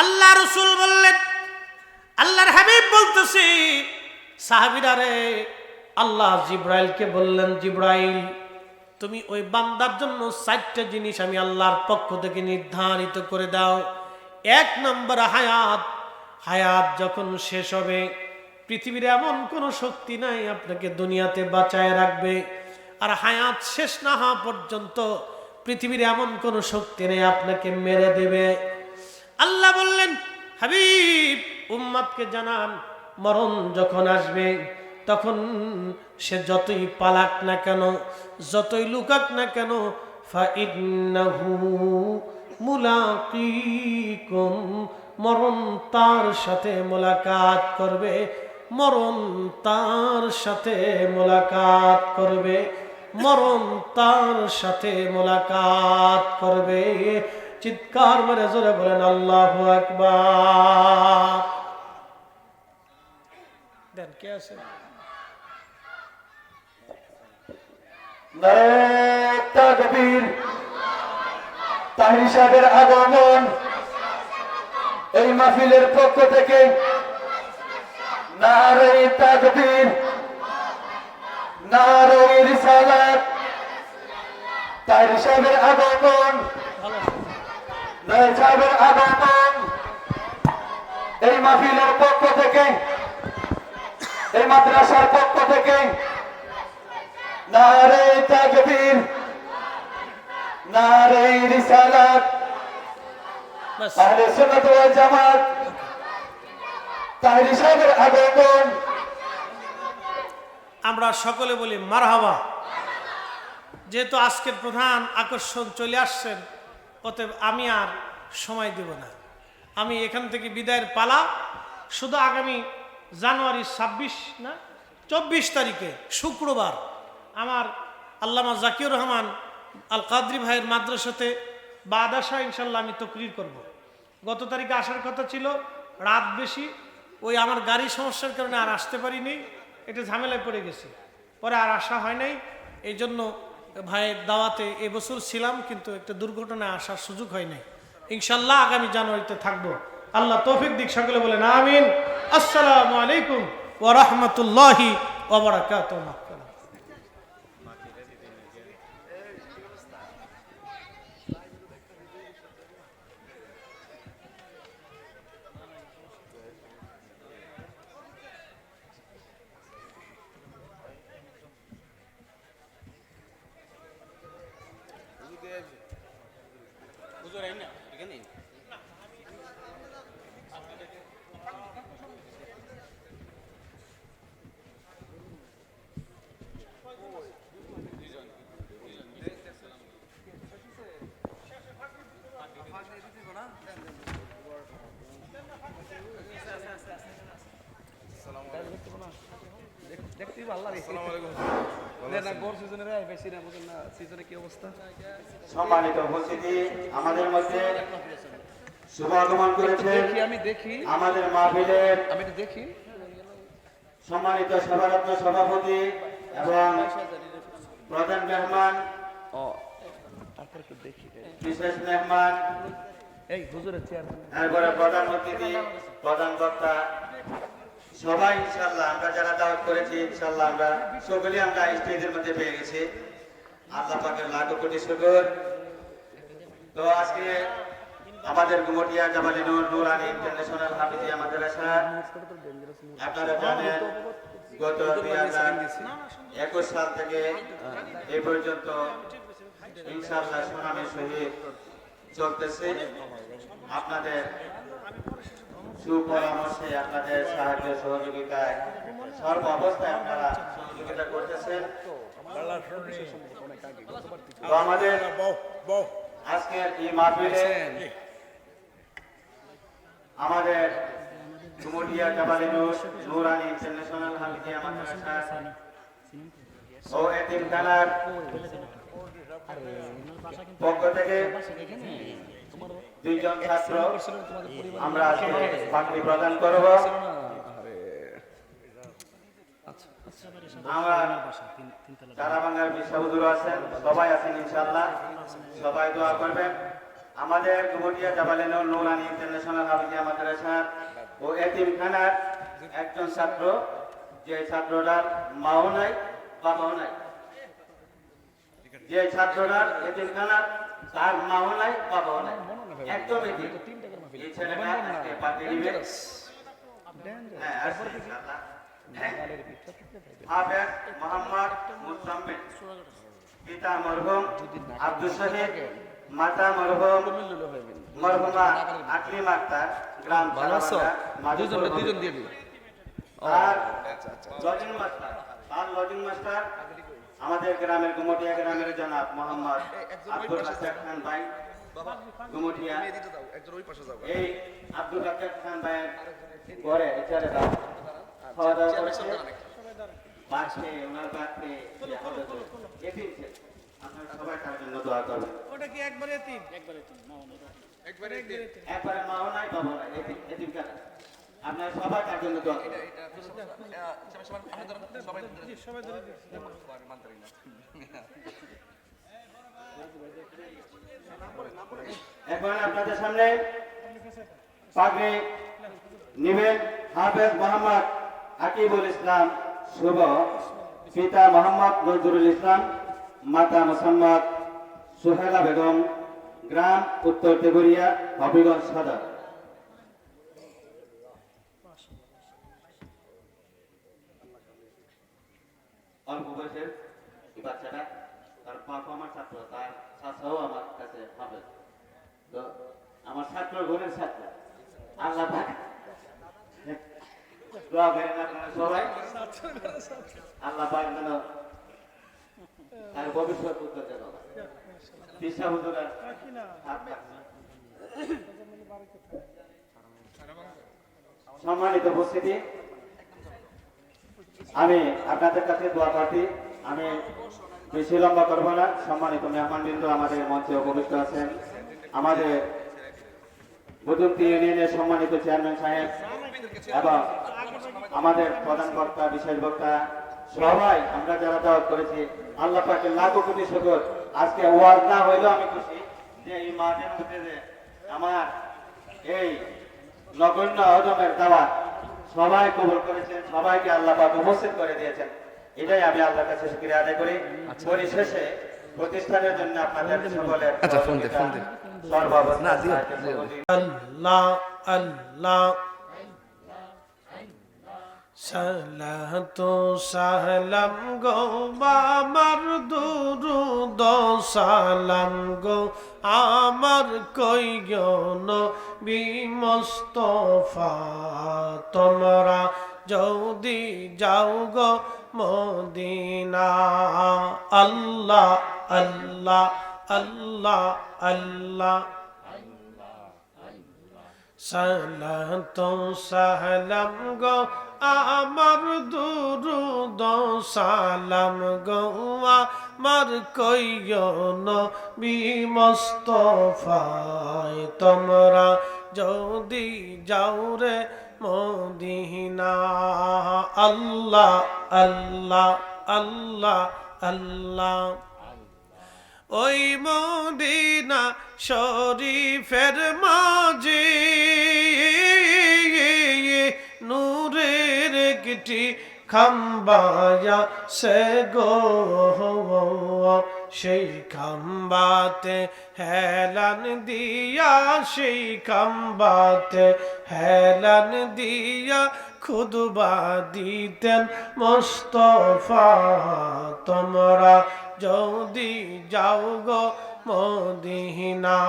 আল্লাহ রাসূল বললেন, আল্লাহর হাবিব বলতেছে, সাহাবীরা রে, আল্লাহ জিব্রাইলকে বললেন, জিব্রাইল তুমি ওই বান্দার জন্য 4টা জিনিস আমি আল্লাহর পক্ষ থেকে নির্ধারিত করে দাও। 1 নম্বর হায়াত। হায়াত যখন শেষ হবে, পৃথিবীর এমন কোনো শক্তি নাই আপনাকে দুনিয়াতে বাঁচায় রাখবে। আর হায়াত শেষ না হওয়া পর্যন্ত পৃথিবীর এমন কোনো শক্তি নেই আপনাকে মেরে দেবে। আল্লাহ বললেন, হাবিব উম্মতকে জানান, মরণ যখন আসবে তখন সে যতই পালাক না কেন, যতই লুকাক না কেন, ফাইন্নাহু মুলাকিকুম, মরণ তার সাথে মোলাকাত করবে, মরণ তার সাথে মোলাকাত করবে, মরণ তার সাথে মোলাকাত করবে। চিৎকার মেরে জোরে বলেন আল্লাহু আকবার। দেন কে আছে? নারে তাকবীর। তাহির সাহেবের আগমন এই মাহফিলের পক্ষ থেকে। নারে তাকবীর, নারে রিসালাত। তাহির সাহেবের আগমন, নারে সাহেবের আগমন এই মাহফিলের পক্ষ থেকে, এই মাদ্রাসার পক্ষ থেকে। নারে তাকবীর, নারে রিসালাত। আহলে সুন্নাত ওয়াল জামাত তাহির সাহেবের আগমন। আমরা সকলে বলি মারহাবা। যেহেতু আজকের প্রধান আকর্ষণ চলে আসছেন, অতএব আমি আর সময় দেব না। আমি এখান থেকে বিদায়ের পালা। শুধু আগামী জানুয়ারি 26 না 24 তারিখে শুক্রবার আমার আল্লামা জাকিউর রহমান আল কাদরি ভাইয়ের মাদ্রাসাতে বাদাসা ইনশাল্লাহ আমি তকরির করব। গত তারিখে আসার কথা ছিল, রাত বেশি, ওই আমার গাড়ি সমস্যার কারণে আর আসতে পারিনি, এটা ঝামেলায় পড়ে গেছে, পরে আর আসা হয় নাই। এই জন্য ভাইয়ের দাওয়াতে এবছর ছিলাম, কিন্তু একটা দুর্ঘটনায় আসার সুযোগ হয় নাই। ইনশাল্লাহ আগামী জানুয়ারিতে থাকবো। আল্লাহ তৌফিক দিক, সকলে বলেন আমিন। আসসালামু আলাইকুম ওয়া রাহমাতুল্লাহি ওয়া বারাকাতুহু। সম্মানিত উপস্থিতি, আমাদের মধ্যে শুভ আগমন করেছেন আমাদের মাহফিলের সম্মানিত সভারত্ন সভাপতি এবং প্রধান মেহমান, বিশেষ মেহমান, এরপরে প্রধান অতিথি, প্রধান বক্তা, সবাই ইনশাল্লাহ আমরা যারা দাওয়াত করেছি ইনশাল্লাহ আমরা সকলেই আমরা স্টেজের মধ্যে পেয়ে গেছি। আল্লাহ পাকের লাখো কোটি শুকর। তো আজকে আমাদের গুমটিয়া জামালি নূর নুরানি ইন্টারন্যাশনাল হাফিজিয়া মাদ্রাসা, আপনারা জানেন গত 2021 সাল থেকে এই পর্যন্ত ইনশাআল্লাহ সুনামের সহিত চলতেছে। আপনাদের সুপরামর্শে, আপনাদের সাহায্য সহযোগিতায়, সর্ব অবস্থায় আপনারা সহযোগিতা করতেছেন। তো আমাদের আজকের এই মাহফিলে আমাদের কুমুরিয়া জাবালি নূর নুরানি ইন্টারন্যাশনাল হাফিজিয়া মাদ্রাসা ও এতিমখানার পক্ষ থেকে 2 জন ছাত্র আমরা আজকে পাগড়ি প্রদান করব। আমার যারা বাংলার বিশ্ববুজুর আছেন সবাই আছেন ইনশাআল্লাহ, সবাই দোয়া করবেন আমাদের গুমটিয়া জাবালেনুর নুরানি ইন্টারন্যাশনাল হাফিজিয়া মাদ্রাসার ও এতিমখানার একজন ছাত্র, যে ছাত্রটার মাও নাই বাবাও নাই, যে ছাত্রটার এতিমখানার তার মাও নাই বাবাও নাই, একদম এতিম। এই ছেলেটা আজকে পাঠিয়ে দিবে। হ্যাঁ, আসছে ইনশাআল্লাহ। হাফেজ মোহাম্মদ মুসাম্মেদ, পিতা মরহুম আব্দুল শহীদ, মাতা মরহুম মরহুমা আকলিম আক্তার, গ্রাম দুজন দিয়ে দিন। আর লজিং মাস্টার, লজিং মাস্টার আমাদের গ্রামের গুমটিয়া গ্রামের জনাব মোহাম্মদ আব্দুল রাজ্জাক খান ভাই গুমটিয়া। এই আব্দুল রাজ্জাক খান ভাইয়ের ঘরে ছেলেরা খাওয়া দাওয়া করেছে, বাসে ওনার বাড়িতে এতিম ছিল। আপনারা সবাই তার জন্য দোয়া করবেন। ওটা কি একবারে এতিম? একবারে মাও নাই বাবা নাই, এতিম কেন? আপনারা সবাই তার জন্য দোয়া করবেন। জি, সবাই ধরে দিন। এখন আপনাদের সামনে পাগড়ি নিবেন হাফেজ মোহাম্মদ আকিবুল ইসলাম শুভ, পিতা মোহাম্মদ নজরুল ইসলাম, মাতা মোসাম্মদ সুহেলা বেগম, গ্রাম উত্তর তেগুরিয়া, হবিগঞ্জ সদর। অল্প বয়সের এই বাচ্চাটা, তার বাবা আমার ছাত্র, তার চাচাও আমার কাছে হবে, তো আমার ছাত্র ঘরের ছাত্র। আল্লাহ পাক দোয়া করেন আপনারা সবাই, আল্লাহ পাক যেন তার ভবিষ্যৎ উজ্জ্বল হয়। দিশা হুজুরা সম্মানিত উপস্থিতি, আমি আপনাদের কাছে দোয়া প্রার্থী। আমি বেশি লম্বা করবো না। সম্মানিত মেহমানবৃন্দ আমাদের মঞ্চে উপবিষ্ট আছেন, আমাদের বুদুমতি ইউনিয়নের সম্মানিত চেয়ারম্যান সাহেব এবং আমাদের প্রধান বক্তা, বিশেষ বক্তা, সবাই আমরা যারা দাওয়াত করেছি, আল্লাহ পাকের লাখো কোটি শুকর। আজকে ওয়াজ না হইলেও আমি খুশি যে এই মাঠের মধ্যে যে আমার এই নগণ্য অজমের দাওয়াত সবাই কবুল করেছেন, সবাইকে আল্লাহ পাক উপস্থিত করে দিয়েছেন। এটাই আমি আল্লাহর কাছে শুকরিয়া আদায় করি। পরিশেষে প্রতিষ্ঠানের জন্য আপনাদের সকলের সর্বাবস্থা আল্লাহ আল্লাহ সালাতু সালাম গো আমার দুরুদ সালাম গো আমার কইয়ন বিমুস্তাফা, তোমরা যদি যাও গো মদিনা। আল্লাহ আল্লাহ আল্লাহ আল্লাহ সালাতু সালাম গো আমার দুরুদ সালাম গো আমার কইয়ন বিমুস্তাফায়, তোমরা যদি যাও রে মদিনা। আল্লাহ আল্লাহ আল্লাহ আল্লাহ ওই মদিনা শরীফের মাঝে নূরের একটি খাম্বায়া সে গো, সেই খাম্বাতে হেলান দিয়া, সেই খাম্বাতে হেলান দিয়া খুদবা দিতেন মুস্তাফা। তোমরা যদি যাও গো মদিনা।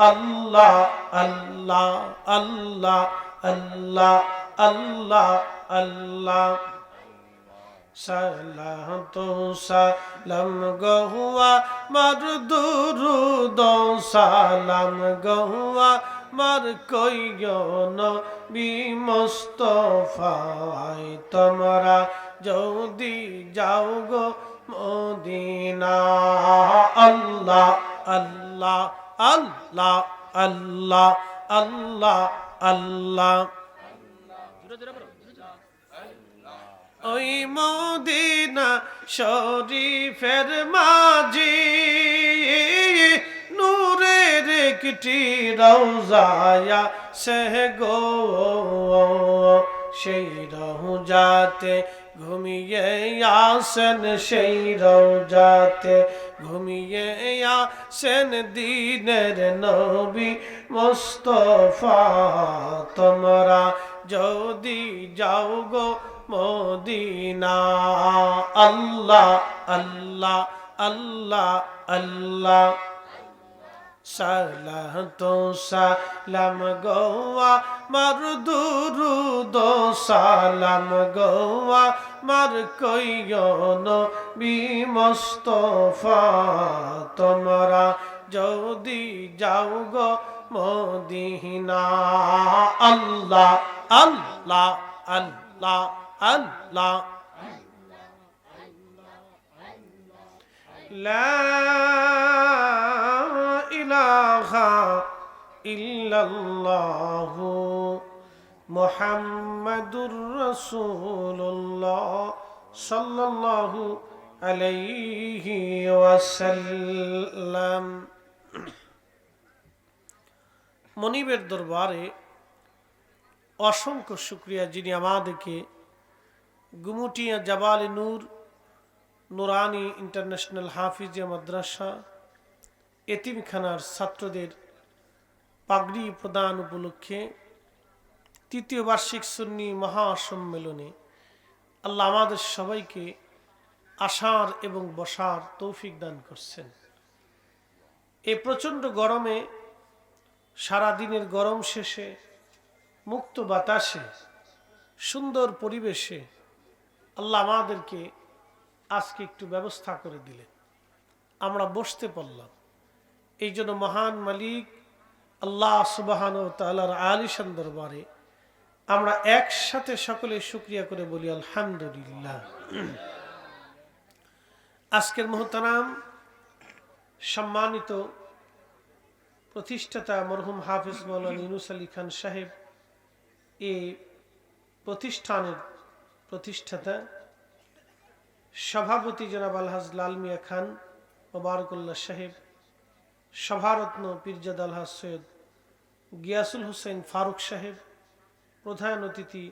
আল্লাহ আল্লাহ আল্লাহ আল্লাহ আল্লাহ আল্লাহ সালাতু সালাম গো আমার দুরুদ সালাম গো আমার কইয়ন বিমুস্তাফায়, তোমরা যদি যাও গো মদিনা। আল্লাহ আল্লাহ আল্লাহ আল্লাহ আল্লাহ আল্লাহ ওই মদিনা শরীফের মাঝে নূরের একটি রওজায়া সে গো, সেই রওজাতে ঘুমিয়ে আসেন, সেই রওজাতে ঘুমিয়ে আসেন দিনের নবী মুস্তাফা। তোমরা যদি যাও গো মদিনা, আল্লাহ আল্লাহ আল্লাহ আল্লাহ সালাতু সালাম গোয়া মার দুরুদ সালাম গোয়া মার কইয়ন বি মুস্তাফা। তোমরা যদি যাও গো মদিনা, আল্লাহ আল্লাহ আল্লাহ আল্লাহ লা ইলাহা ইল্লাল্লাহু মুহাম্মাদুর রাসূলুল্লাহ সাল্লাল্লাহু আলাইহি ওয়াসাল্লাম। মনিবের দরবারে অসংখ্য শুকরিয়া, যিনি আমাদেরকে গুমুটিয়া জাবালে নূর নুরানি ইন্টারন্যাশনাল হাফিজিয়া মাদ্রাসা এতিমখানার ছাত্রদের পাগড়ি প্রদান উপলক্ষে তৃতীয় বার্ষিক সুন্নি মহাসম্মেলনে আল্লাহ আমাদের সবাইকে আসার এবং বসার তৌফিক দান করছেন। এই প্রচণ্ড গরমে, সারাদিনের গরম শেষে মুক্ত বাতাসে সুন্দর পরিবেশে আল্লাহ আমাদেরকে আজকে একটু ব্যবস্থা করে দিলেন, আমরা বসতে পারলাম। এই জন্য মহান মালিক আল্লাহ সুবহানাহু ওয়া তাআলার আলিশান দরবারে আমরা একসাথে সকলে শুকরিয়া করে বলি আলহামদুলিল্লাহ। আজকের মুহতারাম সম্মানিত প্রতিষ্ঠাতা মরহুম হাফেজ মাওলানা ইউনুস আলী খান সাহেব, এই প্রতিষ্ঠানের প্রতিষ্ঠাতা, সভাপতি জনাব আলহাজ লাল মিয়া খান মোবারকুল্লাহ সাহেব, সভারত্ন পীরজাদা আলহাজ সৈয়দ গিয়াসুল হুসাইন ফারুক সাহেব, প্রধান অতিথি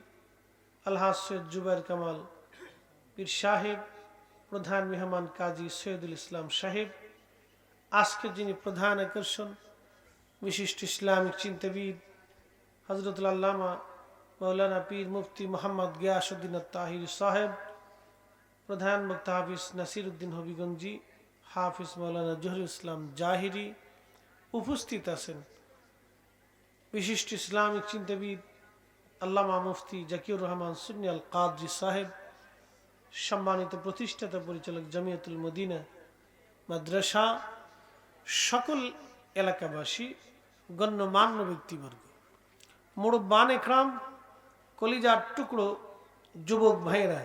আলহাজ সৈয়দ জুবাইর কামাল পীর সাহেব, প্রধান মেহমান কাজী সৈয়দুল ইসলাম সাহেব, আজকে যিনি প্রধান আকর্ষণ বিশিষ্ট ইসলামিক চিন্তাবিদ হযরতুল আল্লামা মাওলানা পীর মুফতি মোহাম্মদ গিয়াসউদ্দিন আত-তাহিরি সাহেব, প্রধান বক্তা হাফিজ নাসিরউদ্দিন হবিগঞ্জি, হাফিজ মাওলানা জহুরুল ইসলাম জাহিরি, উপস্থিত আছেন বিশিষ্ট ইসলামিক চিন্তাবিদ আল্লামা মুফতি জাকিউর রহমান সুন্নি আল কাদরি সাহেব, সম্মানিত প্রতিষ্ঠাতা পরিচালক জামিয়াতুল মদিনা মাদ্রাসা, সকল এলাকাবাসী, গণ্যমান্য ব্যক্তিবর্গ, মুরব্বান একরাম, কলিজার টুকরো যুবক ভাইয়েরা,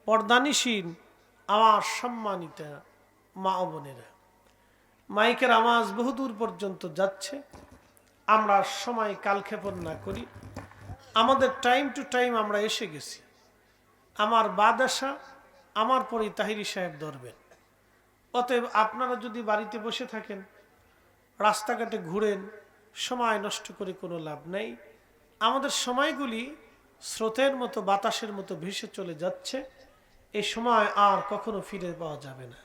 পর্দানিসীন আমার সম্মানিত মা ও বোনেরা, মাইকের আওয়াজ বহুদূর পর্যন্ত যাচ্ছে। আমরা সময় কালক্ষেপণ না করি, আমাদের টাইম টু টাইম আমরা এসে গেছি। আমার বাদ আসা, আমার পরেই তাহিরি সাহেব ধরবেন। অতএব আপনারা যদি বাড়িতে বসে থাকেন, রাস্তাঘাটে ঘুরেন, সময় নষ্ট করে কোনো লাভ নেই। আমাদের সময়গুলি স্রোতের মতো, বাতাসের মতো ভেসে চলে যাচ্ছে, এই সময় আর কখনো ফিরে পাওয়া যাবে না।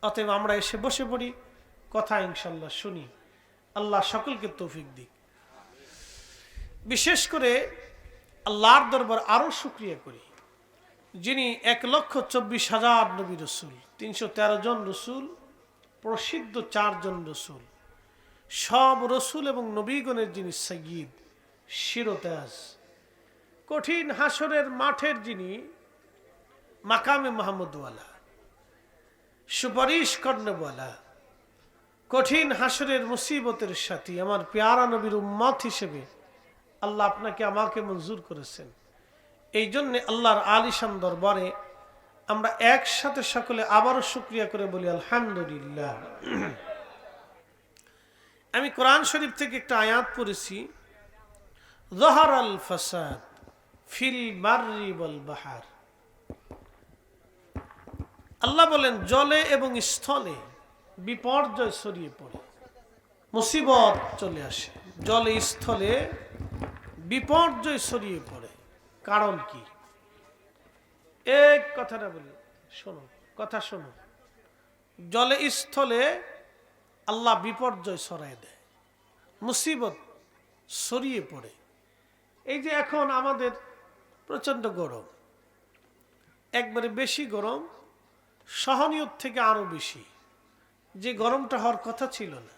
অতএব আমরা এসে বসে পড়ি, কথা ইনশাল্লাহ শুনি। আল্লাহ সকলকে তৌফিক দিক। বিশেষ করে আল্লাহর দরবার আরো শুকরিয়া করি, যিনি 1,24,000 নবী রসুল, 313 জন রসুল, প্রসিদ্ধ 4 জন রসুল, সব রসুল এবং নবীগণের যিনি সাইয়্যিদ, শিরোতাজ, কঠিন হাসরের মাঠের যিনি মাকামে মাহমুদওয়ালা, সুপারিশ কর্ণওয়ালা, কঠিন হাসরের মুসিবতের সাথী, আমার পেয়ারা নবীর উম্মত হিসেবে আল্লাহ আপনাকে আমাকে মঞ্জুর করেছেন। এই জন্যে আল্লাহর আলিশান দরবারে আমরা একসাথে সকলে আবারও শুকরিয়া করে বলি আলহামদুলিল্লাহ। আমি কোরআন শরীফ থেকে একটা আয়াত পড়েছি, যাহারাল ফাসাদ ফিল বাররি ওয়াল বাহার। আল্লাহ বলেন জলে এবং স্থলে বিপর্যয় ছড়িয়ে পড়ে। মুসিবত চলে আসে, জলে স্থলে বিপর্যয় ছড়িয়ে পড়ে। কারণ কি? এক কথাটা বলি, শোনো, কথা শোনো। জলে স্থলে আল্লাহ বিপর্যয় ছড়ায় দেয়, মুসিবত ছড়িয়ে পড়ে। এই যে এখন আমাদের প্রচন্ড গরম, একবারে বেশি গরম, সহনীয় থেকে আরো বেশি। যে গরমটা হওয়ার কথা ছিল না,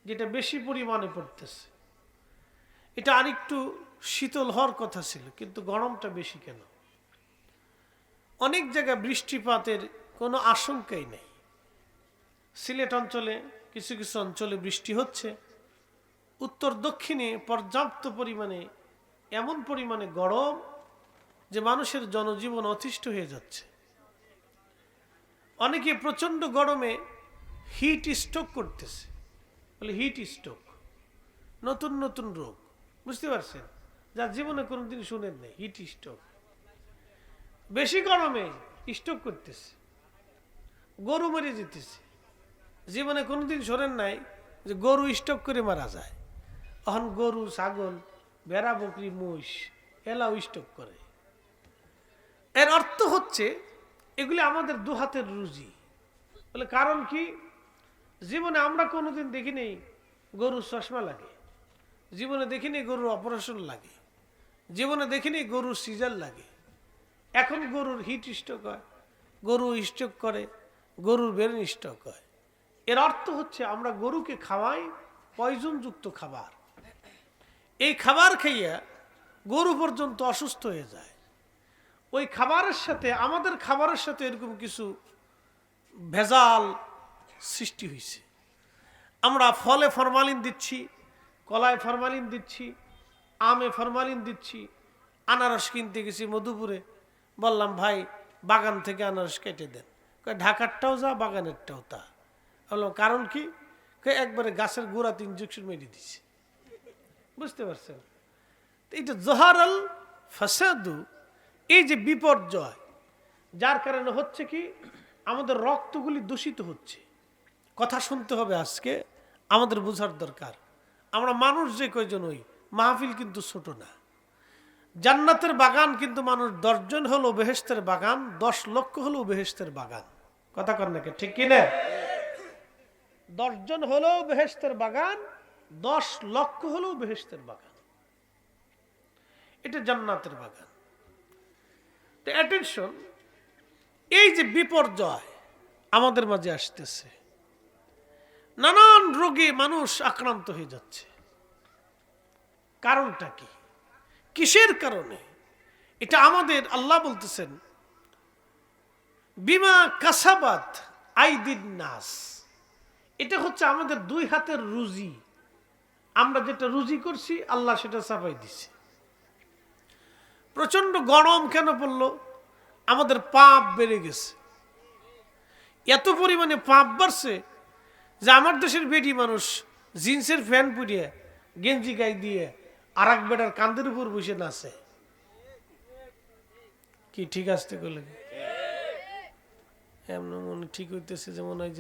যেটা বেশি পরিমাণে পড়তেছে, এটা আরেকটু শীতল হওয়ার কথা ছিল, কিন্তু গরমটা বেশি কেন? অনেক জায়গায় বৃষ্টিপাতের কোনো আশঙ্কাই নেই। সিলেট অঞ্চলে কিছু কিছু অঞ্চলে বৃষ্টি হচ্ছে, উত্তর দক্ষিণে পর্যাপ্ত পরিমাণে, এমন পরিমাণে গরম যে মানুষের জনজীবন অতিষ্ঠ হয়ে যাচ্ছে। অনেকে প্রচন্ড গরমে হিট স্ট্রোক করতেছে, বলে হিট স্ট্রোক নতুন নতুন রোগ, বুঝতে পারছেন? যার জীবনে কোনোদিন শুনেন নেই হিট স্ট্রোক। বেশি গরমে স্ট্রোক করতেছে, গরু মরে যেতেছে। জীবনে কোনোদিন শোনেন নাই যে গরু স্ট্রোক করে মারা যায়। এখন গরু, ছাগল, ভেড়া, বকরি, মহিষ এলাও স্ট্রোক করে। এর অর্থ হচ্ছে এগুলি আমাদের দু হাতের রুজি। বলে কারণ কি? জীবনে আমরা কোনোদিন দেখিনি গরুর চশমা লাগে, জীবনে দেখিনি গরুর অপারেশন লাগে, জীবনে দেখিনি গরুর সিজার লাগে। এখন গরুর হিট স্ট্রোক হয়, গরু স্ট্রোক করে, গরুর ব্রেন স্ট্রোক হয়। এর অর্থ হচ্ছে আমরা গরুকে খাওয়াই পয়জনযুক্ত খাবার। এই খাবার খাইয়া গরু পর্যন্ত অসুস্থ হয়ে যায়। ওই খাবারের সাথে, আমাদের খাবারের সাথে এরকম কিছু ভেজাল সৃষ্টি হয়েছে। আমরা ফলে ফরমালিন দিচ্ছি, কলায় ফরমালিন দিচ্ছি, আমে ফরমালিন দিচ্ছি। আনারস কিনতে গেছি মধুপুরে, বললাম ভাই বাগান থেকে আনারস কেটে দেন। ঢাকারটাও যা, বাগানেরটাও তা। বললো কারণ কি? একবারে গাছের গোড়াতে ইঞ্জেকশন মেরে দিচ্ছে। বুঝতে পারছেন? এইটা জহারাল ফাসাদু, এই যে বিপর্যয়, যার কারণে হচ্ছে কি আমাদের রক্তগুলি দূষিত হচ্ছে। কথা শুনতে হবে আজকে, আমাদের বোঝার দরকার। আমরা মানুষ যে কয়জন, ওই মাহফিল কিন্তু ছোট না। জান্নাতের বাগান কিন্তু মানুষ 10 জন হলো বেহেশতের বাগান, 10 লক্ষ হলো বেহেশতের বাগান। কথা কর নাকি, ঠিক কিনা? 10 জন হলো বেহেশতের বাগান, 10 লক্ষ হলো বেহেশতের বাগান। এটা জান্নাতের বাগান। তো অ্যাটেনশন, এই যে বিপর্যয় আমাদের মাঝে আসতেছে, নানান রোগে মানুষ আক্রান্ত হয়ে যাচ্ছে। কারণটা কি? কিসের কারণে? এটা আমাদের আল্লাহ বলতেছেন বিমা কাসাবাত আইদিন নাস। এটা হচ্ছে আমাদের 2 হাতের রুজি। আমরা যেটা রুজি করছি আল্লাহ সেটা চাপাই দিছে। প্রচন্ড গরম কেন পড়লো? আমাদের পাপ বেড়ে গেছে। এত পরিমাণে পাপ বাড়ছে যে আমার দেশের বেটি মানুষ জিন্সের ফ্যান পরিয়ে, গেঞ্জি গায়ে দিয়ে আর এক বেটার কান্দের উপর বসে নাচে। কি ঠিক আসতে গেলে এমন মনে ঠিক হইতেছে যেমন হয় যে